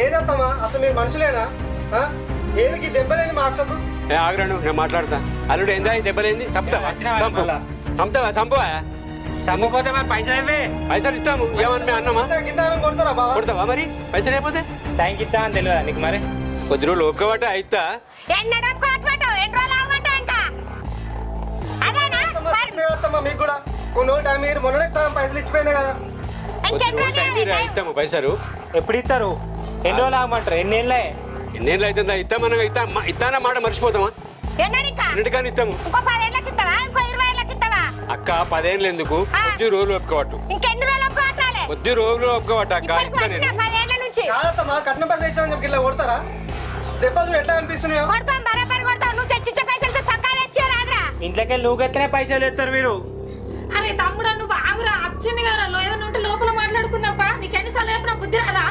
ఏదత్తమ్మా అసలు మీరు మనుషులేనా? ఏదికి దెబ్బలేని మా అక్కకు? ఆగ్రాను నేను మాట్లాడతా. అల్లుడు ఏందా దెబ్బలేంది? చంపుతావా? చంపుతావా? చంపువా? చంపపోతే మరి పైసలు ఇస్తాము. ఏమన్నా మేము అన్నామా? కొడతారా బాబా? కొడతావా మరి? పైసలు అయిపోతే టైంకి ఇస్తా అని తెలియదా నీకు? మరి కొద్ది రోజులు ఒక్కబట్ట అయితా. మీకు కూడా కొన్ని రోజులు టైం మీరు మొన్ననే పైసలు ఇచ్చిపోయినా కదా. ఇస్తాము పైసలు. ఎప్పుడు ఇస్తారు? ఎన్ని రోజులు ఆగమంటారు? ఎన్నేళ్ళే? ఎన్నేళ్ళు అవుతుందా? ఇస్తామన్నా ఇస్తానా మాట మర్చిపోతామా? ఎన్నిటికని ఇస్తాము. అక్క 10 ఏళ్ళు ఎందుకు? కొద్ది రోజులు ఒప్పుకోవట్టు. కొద్ది రోజులు ఒప్పుకోవట్టు అక్క. కాదమ్మా కట్నం పైసలు ఇచ్చామని చెప్పి ఇలా కొడతారా? దెబ్బలు ఎట్లా అనిపిస్తున్నాయో? ఇంట్లోకి వెళ్ళి నువ్వు ఎత్తనే పైసలు ఎత్తారు మీరు. అరే తమ్ముడు నువ్వు ఆగురా, వచ్చింది కదా ఏదైనా ఉంటే లోపల మాట్లాడుకుందాంపా. నీకెన్నిసార్లు చెప్పినా బుద్ధి రాదా?